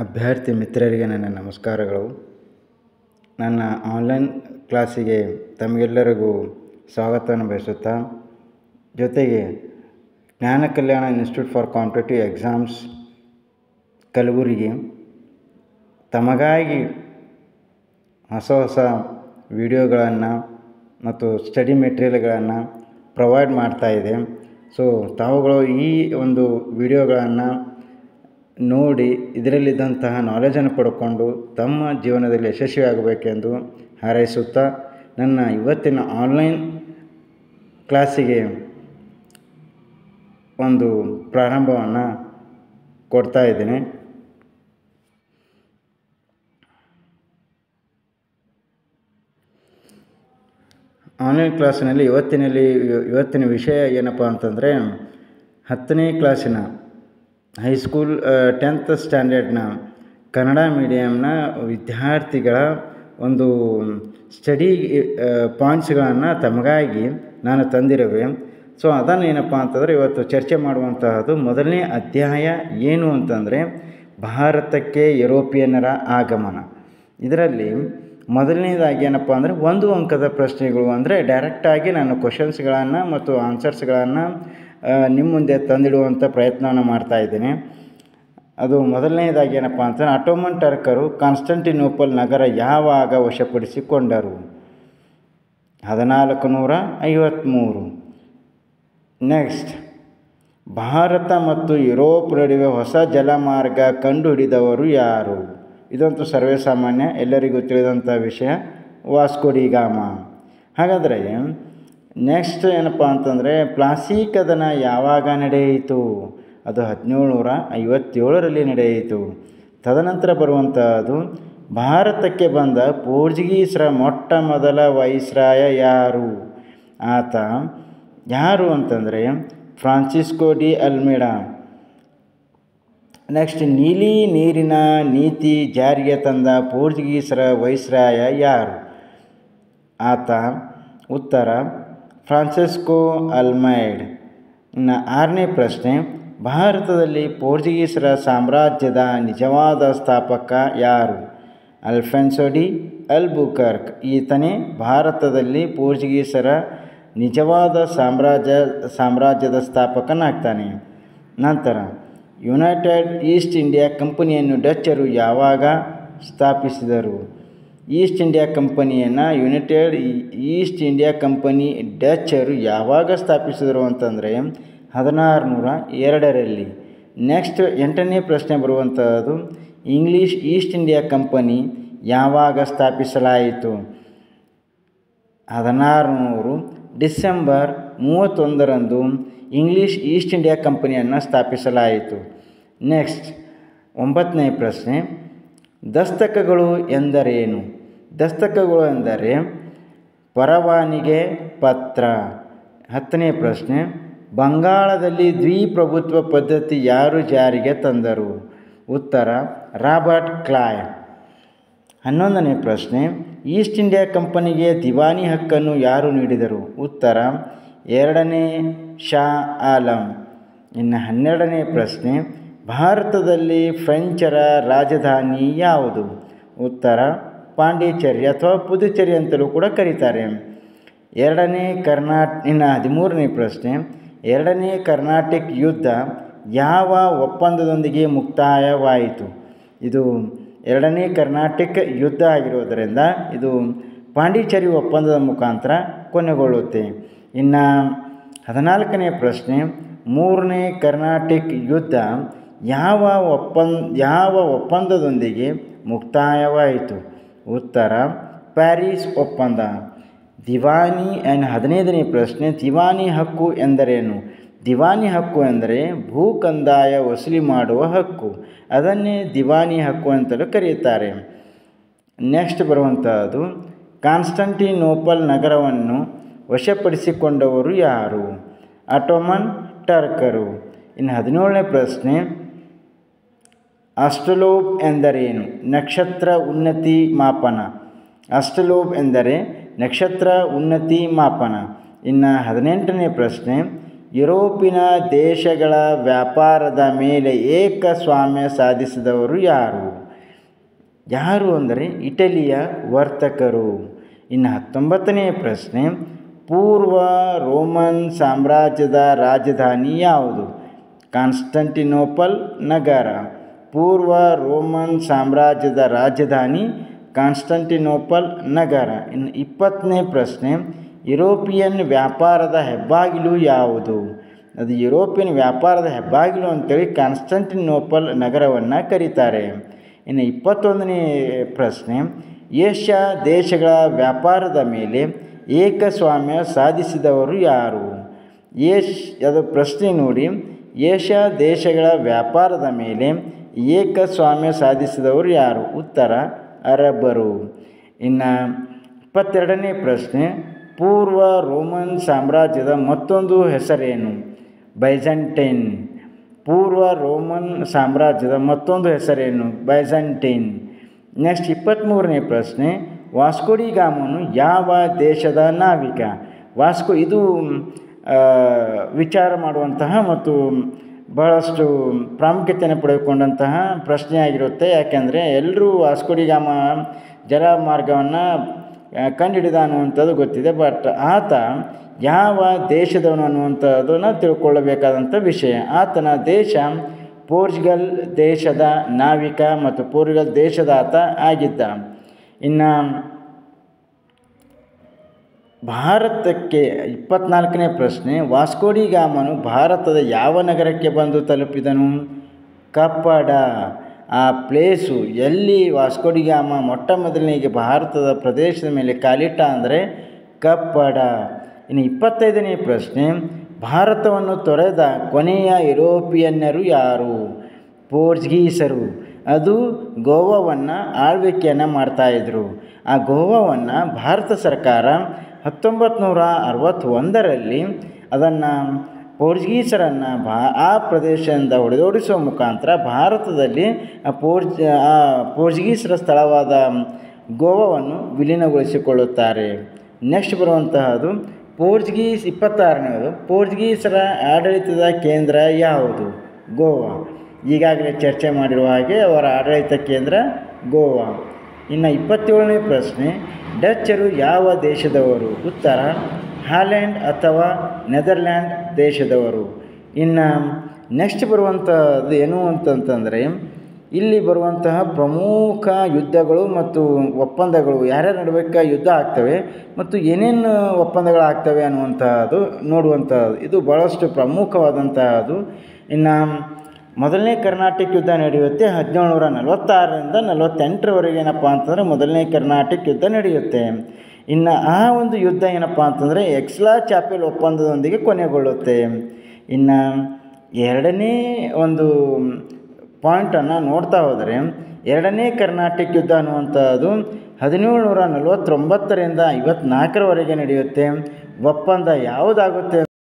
ಅಭ್ಯರ್ಥಿ ಮಿತ್ರರಿಗೆ ನನ್ನ ನಮಸ್ಕಾರಗಳು. ನನ್ನ ಆನ್ಲೈನ್ ಕ್ಲಾಸಿಗೆ ತಮಗೆಲ್ಲರಿಗೂ ಸ್ವಾಗತವನ್ನು ಬಯಸುತ್ತಾ, ಜೊತೆಗೆ Jnana Kalyana institute for competitive exams Kalaburagi ತಮಗಾಗಿ ಹೊಸ ವಿಡಿಯೋಗಳನ್ನು ಮತ್ತು ಸ್ಟಡಿ ಮೆಟೀರಿಯಲ್ಗಳನ್ನು ಪ್ರೊವೈಡ್ ಮಾಡ್ತಾಯಿದೆ. ಸೊ ತಾವುಗಳು ಈ ಒಂದು ವಿಡಿಯೋಗಳನ್ನು ನೋಡಿ ಇದರಲ್ಲಿದ್ದಂತಹ ನಾಲೆಜನ್ನು ಪಡ್ಕೊಂಡು ತಮ್ಮ ಜೀವನದಲ್ಲಿ ಯಶಸ್ವಿಯಾಗಬೇಕೆಂದು ಹಾರೈಸುತ್ತಾ, ನನ್ನ ಇವತ್ತಿನ ಆನ್ಲೈನ್ ಕ್ಲಾಸಿಗೆ ಒಂದು ಪ್ರಾರಂಭವನ್ನು ಕೊಡ್ತಾ ಇದ್ದೀನಿ. ಆನ್ಲೈನ್ ಕ್ಲಾಸಿನಲ್ಲಿ ಇವತ್ತಿನ ವಿಷಯ ಏನಪ್ಪ ಅಂತಂದರೆ, 10ನೇ ಕ್ಲಾಸಿನ ಹೈಸ್ಕೂಲ್ 10th ಸ್ಟ್ಯಾಂಡರ್ಡ್ನ ಕನ್ನಡ ಮೀಡಿಯಮ್ನ ವಿದ್ಯಾರ್ಥಿಗಳ ಒಂದು ಸ್ಟಡಿ ಪಾಯಿಂಟ್ಸ್ಗಳನ್ನು ತಮಗಾಗಿ ನಾನು ತಂದಿರುವೆ. ಸೊ ಅದನ್ನು ಏನಪ್ಪ ಅಂತಂದರೆ ಇವತ್ತು ಚರ್ಚೆ ಮಾಡುವಂತಹದ್ದು ಮೊದಲನೇ ಅಧ್ಯಾಯ ಏನು ಅಂತಂದರೆ ಭಾರತಕ್ಕೆ ಯುರೋಪಿಯನ್ನರ ಆಗಮನ. ಇದರಲ್ಲಿ ಮೊದಲನೇದಾಗಿ ಏನಪ್ಪ ಅಂದರೆ 1 ಅಂಕದ ಪ್ರಶ್ನೆಗಳು, ಅಂದರೆ ಡೈರೆಕ್ಟಾಗಿ ನಾನು ಕ್ವಶನ್ಸ್ಗಳನ್ನು ಮತ್ತು ಆನ್ಸರ್ಸ್ಗಳನ್ನು ನಿಮ್ಮ ಮುಂದೆ ತಂದಿಡುವಂಥ ಪ್ರಯತ್ನವನ್ನು ಮಾಡ್ತಾಯಿದ್ದೀನಿ. ಅದು ಮೊದಲನೇದಾಗಿ ಏನಪ್ಪ ಅಂತಂದರೆ, ಅಟೋಮನ್ ಟರ್ಕರು ಕಾನ್ಸ್ಟಂಟಿನೋಪಲ್ ನಗರ ಯಾವಾಗ ವಶಪಡಿಸಿಕೊಂಡರು? 1453. ನೆಕ್ಸ್ಟ್, ಭಾರತ ಮತ್ತು ಯುರೋಪ್ ನಡುವೆ ಹೊಸ ಜಲಮಾರ್ಗ ಕಂಡುಹಿಡಿದವರು ಯಾರು? ಇದಂತೂ ಸರ್ವೇ ಸಾಮಾನ್ಯ, ಎಲ್ಲರಿಗೂ ತಿಳಿದಂಥ ವಿಷಯ, ವಾಸ್ಕೋ ಡಿ ಗಾಮ. ಹಾಗಾದರೆ ನೆಕ್ಸ್ಟ್ ಏನಪ್ಪ ಅಂತಂದರೆ, ಪ್ಲಾಸಿ ಕದನ ಯಾವಾಗ ನಡೆಯಿತು? ಅದು 1757ರಲ್ಲಿ ನಡೆಯಿತು. ತದನಂತರ ಬರುವಂತಹದ್ದು, ಭಾರತಕ್ಕೆ ಬಂದ ಪೋರ್ಚುಗೀಸರ ಮೊಟ್ಟ ಮೊದಲ ವೈಸ್ರಾಯ ಯಾರು? ಆತ ಯಾರು ಅಂತಂದರೆ ಫ್ರಾನ್ಸಿಸ್ಕೋ ಡಿ ಅಲ್ಮೇಡಾ. ನೆಕ್ಸ್ಟ್, ನೀಲಿ ನೀರಿನ ನೀತಿ ಜಾರಿಗೆ ತಂದ ಪೋರ್ಚುಗೀಸರ ವೈಸ್ರಾಯ ಯಾರು? ಆತ ಉತ್ತರ ಫ್ರಾನ್ಸಿಸ್ಕೋ ಅಲ್ಮೈಡ್. ಇನ್ನು 6ನೇ ಪ್ರಶ್ನೆ, ಭಾರತದಲ್ಲಿ ಪೋರ್ಚುಗೀಸರ ಸಾಮ್ರಾಜ್ಯದ ನಿಜವಾದ ಸ್ಥಾಪಕ ಯಾರು? Alphonso D Albuquerque. ಈತನೇ ಭಾರತದಲ್ಲಿ ಪೋರ್ಚುಗೀಸರ ನಿಜವಾದ ಸಾಮ್ರಾಜ್ಯದ ಸ್ಥಾಪಕನಾಗ್ತಾನೆ. ನಂತರ, ಯುನೈಟೆಡ್ ಈಸ್ಟ್ ಇಂಡಿಯಾ ಕಂಪನಿಯನ್ನು ಡಚ್ಚರು ಯಾವಾಗ ಸ್ಥಾಪಿಸಿದರು? ಈಸ್ಟ್ ಇಂಡಿಯಾ ಕಂಪನಿಯನ್ನು ಯುನೈಟೆಡ್ ಈಸ್ಟ್ ಇಂಡಿಯಾ ಕಂಪನಿ ಡಚ್ಚರು ಯಾವಾಗ ಸ್ಥಾಪಿಸಿದರು ಅಂತಂದರೆ 1602ರಲ್ಲಿ. ನೆಕ್ಸ್ಟ್ 8ನೇ ಪ್ರಶ್ನೆ ಬರುವಂತಹದ್ದು, ಇಂಗ್ಲೀಷ್ ಈಸ್ಟ್ ಇಂಡಿಯಾ ಕಂಪನಿ ಯಾವಾಗ ಸ್ಥಾಪಿಸಲಾಯಿತು? 1600 ಡಿಸೆಂಬರ್ 31ರಂದು ಇಂಗ್ಲೀಷ್ ಈಸ್ಟ್ ಇಂಡಿಯಾ ಕಂಪನಿಯನ್ನು ಸ್ಥಾಪಿಸಲಾಯಿತು. ನೆಕ್ಸ್ಟ್ 9ನೇ ಪ್ರಶ್ನೆ, ದಸ್ತಕಗಳು ಎಂದರೇನು? ದಸ್ತಕಗಳು ಎಂದರೆ ಪರವಾನಿಗೆ ಪತ್ರ. 10ನೇ ಪ್ರಶ್ನೆ, ಬಂಗಾಳದಲ್ಲಿ ದ್ವಿಪ್ರಭುತ್ವ ಪದ್ಧತಿ ಯಾರು ಜಾರಿಗೆ ತಂದರು? ಉತ್ತರ ರಾಬರ್ಟ್ ಕ್ಲೈವ್. 11ನೇ ಪ್ರಶ್ನೆ, ಈಸ್ಟ್ ಇಂಡಿಯಾ ಕಂಪನಿಗೆ ದಿವಾನಿ ಹಕ್ಕನ್ನು ಯಾರು ನೀಡಿದರು? ಉತ್ತರ 2ನೇ ಶಾ ಆಲಂ. ಇನ್ನು 12ನೇ ಪ್ರಶ್ನೆ, ಭಾರತದಲ್ಲಿ ಫ್ರೆಂಚರ ರಾಜಧಾನಿ ಯಾವುದು? ಉತ್ತರ ಪಾಂಡಿಚೇರಿ ಅಥವಾ ಪುದುಚೇರಿ ಅಂತಲೂ ಕೂಡ ಕರೀತಾರೆ. ಇನ್ನು 13ನೇ ಪ್ರಶ್ನೆ, 2ನೇ ಕರ್ನಾಟಿಕ್ ಯುದ್ಧ ಯಾವ ಒಪ್ಪಂದದೊಂದಿಗೆ ಮುಕ್ತಾಯವಾಯಿತು? ಇದು 2ನೇ ಕರ್ನಾಟಿಕ್ ಯುದ್ಧ ಆಗಿರೋದರಿಂದ ಇದು ಪಾಂಡಿಚೇರಿ ಒಪ್ಪಂದದ ಮುಖಾಂತರ ಕೊನೆಗೊಳ್ಳುತ್ತೆ. ಇನ್ನು 14ನೇ ಪ್ರಶ್ನೆ, 3ನೇ ಕರ್ನಾಟಿಕ್ ಯುದ್ಧ ಯಾವ ಒಪ್ಪಂದದೊಂದಿಗೆ ಮುಕ್ತಾಯವಾಯಿತು? ಉತ್ತರ ಪ್ಯಾರಿಸ್ ಒಪ್ಪಂದ. 15ನೇ ಪ್ರಶ್ನೆ, ದಿವಾನಿ ಹಕ್ಕು ಎಂದರೇನು? ದಿವಾನಿ ಹಕ್ಕು ಎಂದರೆ ಭೂ ಕಂದಾಯ ವಸೂಲಿ ಮಾಡುವ ಹಕ್ಕು, ಅದನ್ನೇ ದಿವಾನಿ ಹಕ್ಕು ಅಂತಲೂ ಕರೆಯುತ್ತಾರೆ. ನೆಕ್ಸ್ಟ್ ಬರುವಂತಹದ್ದು, ಕಾನ್ಸ್ಟಂಟಿನೋಪಲ್ ನಗರವನ್ನು ವಶಪಡಿಸಿಕೊಂಡವರು ಯಾರು? ಅಟೋಮನ್ ಟರ್ಕರು. ಇನ್ನು 17ನೇ ಪ್ರಶ್ನೆ, ಅಸ್ಟ್ರೋಲೇಬ್ ಎಂದರೇನು? ನಕ್ಷತ್ರ ಉನ್ನತಿ ಮಾಪನ. ಅಸ್ಟ್ರೋಲೇಬ್ ಎಂದರೆ ನಕ್ಷತ್ರ ಉನ್ನತಿ ಮಾಪನ. ಇನ್ನು 18ನೇ ಪ್ರಶ್ನೆ, ಯುರೋಪಿನ ದೇಶಗಳ ವ್ಯಾಪಾರದ ಮೇಲೆ ಏಕಸ್ವಾಮ್ಯ ಸಾಧಿಸಿದವರು ಯಾರು? ಯಾರು ಅಂದರೆ ಇಟಲಿಯ ವರ್ತಕರು. ಇನ್ನು 19ನೇ ಪ್ರಶ್ನೆ, ಪೂರ್ವ ರೋಮನ್ ಸಾಮ್ರಾಜ್ಯದ ರಾಜಧಾನಿ ಯಾವುದು? ಕಾನ್ಸ್ಟಂಟಿನೋಪಲ್ ನಗರ. ಪೂರ್ವ ರೋಮನ್ ಸಾಮ್ರಾಜ್ಯದ ರಾಜಧಾನಿ ಕಾನ್ಸ್ಟಂಟಿನೋಪಲ್ ನಗರ. ಇನ್ನು 20ನೇ ಪ್ರಶ್ನೆ, ಯುರೋಪಿಯನ್ ವ್ಯಾಪಾರದ ಹೆಬ್ಬಾಗಿಲು ಯಾವುದು? ಅದು ಯುರೋಪಿಯನ್ ವ್ಯಾಪಾರದ ಹೆಬ್ಬಾಗಿಲು ಅಂತೇಳಿ ಕಾನ್ಸ್ಟಂಟಿನೋಪಲ್ ನಗರವನ್ನು ಕರೀತಾರೆ. ಇನ್ನು 21ನೇ ಪ್ರಶ್ನೆ, ಏಷ್ಯಾ ದೇಶಗಳ ವ್ಯಾಪಾರದ ಮೇಲೆ ಏಕಸ್ವಾಮ್ಯ ಸಾಧಿಸಿದವರು ಯಾರು? ಅದು ಪ್ರಶ್ನೆ ನೋಡಿ, ಏಷ್ಯಾ ದೇಶಗಳ ವ್ಯಾಪಾರದ ಮೇಲೆ ಏಕಸ್ವಾಮ್ಯ ಸಾಧಿಸಿದವರು ಯಾರು? ಉತ್ತರ ಅರಬ್ಬರು. ಇನ್ನು 22ನೇ ಪ್ರಶ್ನೆ, ಪೂರ್ವ ರೋಮನ್ ಸಾಮ್ರಾಜ್ಯದ ಮತ್ತೊಂದು ಹೆಸರೇನು? ಬೈಜಂಟೈನ್. ಪೂರ್ವ ರೋಮನ್ ಸಾಮ್ರಾಜ್ಯದ ಮತ್ತೊಂದು ಹೆಸರೇನು? ಬೈಜಂಟೈನ್. ನೆಕ್ಸ್ಟ್ 23ನೇ ಪ್ರಶ್ನೆ, ವಾಸ್ಕೋ ಡಿ ಗಾಮನು ಯಾವ ದೇಶದ ನಾವಿಕ? ಇದು ವಿಚಾರ ಮಾಡುವಂತಹ ಮತ್ತು ಬಹಳಷ್ಟು ಪ್ರಾಮುಖ್ಯತೆಯನ್ನು ಪಡೆದುಕೊಂಡಂತಹ ಪ್ರಶ್ನೆಯಾಗಿರುತ್ತೆ. ಯಾಕೆಂದರೆ ಎಲ್ಲರೂ ವಾಸ್ಕೋ ಡಿ ಗಾಮ ಜಲಮಾರ್ಗವನ್ನು ಕಂಡುಹಿಡಿದ ಅನ್ನುವಂಥದ್ದು ಗೊತ್ತಿದೆ. ಬಟ್ ಆತ ಯಾವ ದೇಶದವನು ಅನ್ನುವಂಥದ್ದನ್ನು ತಿಳ್ಕೊಳ್ಳಬೇಕಾದಂಥ ವಿಷಯ. ಆತನ ದೇಶ ಪೋರ್ಚುಗಲ್ ದೇಶದ ನಾವಿಕ ಮತ್ತು ಪೋರ್ಚುಗಲ್ ದೇಶದ ಆತ ಆಗಿದ್ದ. ಇನ್ನು ಭಾರತಕ್ಕೆ 24ನೇ ಪ್ರಶ್ನೆ, ವಾಸ್ಕೋ ಡಿ ಗಾಮನು ಭಾರತದ ಯಾವ ನಗರಕ್ಕೆ ಬಂದು ತಲುಪಿದನು? ಕಪ್ಪಡ. ಆ ಪ್ಲೇಸು ಎಲ್ಲಿ ವಾಸ್ಕೋ ಡಿ ಗಾಮ ಮೊಟ್ಟ ಮೊದಲನೆಗೆ ಭಾರತದ ಪ್ರದೇಶದ ಮೇಲೆ ಕಾಲಿಟ್ಟ ಅಂದರೆ ಕಪ್ಪಡ. ಇನ್ನು 25ನೇ ಪ್ರಶ್ನೆ, ಭಾರತವನ್ನು ತೊರೆದ ಕೊನೆಯ ಯುರೋಪಿಯನ್ನರು ಯಾರು? ಪೋರ್ಚುಗೀಸರು. ಅದು ಗೋವಾವನ್ನು ಆಳ್ವಿಕೆಯನ್ನು ಮಾಡ್ತಾಯಿದ್ರು. ಆ ಗೋವಾವನ್ನು ಭಾರತ ಸರ್ಕಾರ 1961ರಲ್ಲಿ ಅದನ್ನು ಪೋರ್ಚುಗೀಸರನ್ನು ಆ ಪ್ರದೇಶದಿಂದ ಹೊಡೆದೋಡಿಸುವ ಮುಖಾಂತರ ಭಾರತದಲ್ಲಿ ಪೋರ್ಚುಗೀಸರ ಸ್ಥಳವಾದ ಗೋವಾವನ್ನು ವಿಲೀನಗೊಳಿಸಿಕೊಳ್ಳುತ್ತಾರೆ. ನೆಕ್ಸ್ಟ್ ಬರುವಂತಹದ್ದು 26ನೇದು, ಪೋರ್ಚುಗೀಸರ ಆಡಳಿತದ ಕೇಂದ್ರ ಯಾವುದು? ಗೋವಾ. ಈಗಾಗಲೇ ಚರ್ಚೆ ಮಾಡಿರುವ ಹಾಗೆ ಅವರ ಆಡಳಿತ ಕೇಂದ್ರ ಗೋವಾ. ಇನ್ನು 27ನೇ ಪ್ರಶ್ನೆ, ಡಚ್ಚರು ಯಾವ ದೇಶದವರು? ಉತ್ತರ ಹಾಲೆಂಡ್ ಅಥವಾ ನೆದರ್ಲ್ಯಾಂಡ್ ದೇಶದವರು. ಇನ್ನು ನೆಕ್ಸ್ಟ್ ಬರುವಂಥದ್ದು ಏನು ಅಂತಂತಂದರೆ, ಇಲ್ಲಿ ಬರುವಂತಹ ಪ್ರಮುಖ ಯುದ್ಧಗಳು ಮತ್ತು ಒಪ್ಪಂದಗಳು ಯಾರ್ಯಾರ ನಡುವೆ ಯುದ್ಧ ಆಗ್ತವೆ ಮತ್ತು ಏನೇನು ಒಪ್ಪಂದಗಳಾಗ್ತವೆ ಅನ್ನುವಂತಹದ್ದು ನೋಡುವಂಥದ್ದು. ಇದು ಭಾಳಷ್ಟು ಪ್ರಮುಖವಾದಂತಹದ್ದು. ಇನ್ನು ಮೊದಲನೇ ಕರ್ನಾಟಕ ಯುದ್ಧ ನಡೆಯುತ್ತೆ 1746ರಿಂದ 48ರವರೆಗೆ. ಏನಪ್ಪ ಅಂತಂದರೆ ಮೊದಲನೇ ಕರ್ನಾಟಕ ಯುದ್ಧ ನಡೆಯುತ್ತೆ. ಇನ್ನು ಆ ಒಂದು ಯುದ್ಧ ಏನಪ್ಪ ಅಂತಂದರೆ ಎಕ್ಸ್ಲಾ ಚಾಪೆಲ್ ಒಪ್ಪಂದದೊಂದಿಗೆ ಕೊನೆಗೊಳ್ಳುತ್ತೆ. ಇನ್ನು ಎರಡನೇ ಒಂದು ಪಾಯಿಂಟನ್ನು ನೋಡ್ತಾ ಹೋದರೆ, ಎರಡನೇ ಕರ್ನಾಟಕ ಯುದ್ಧ ಅನ್ನುವಂಥದ್ದು 1749ರಿಂದ 54ರವರೆಗೆ ನಡೆಯುತ್ತೆ. ಒಪ್ಪಂದ ಯಾವುದಾಗುತ್ತೆ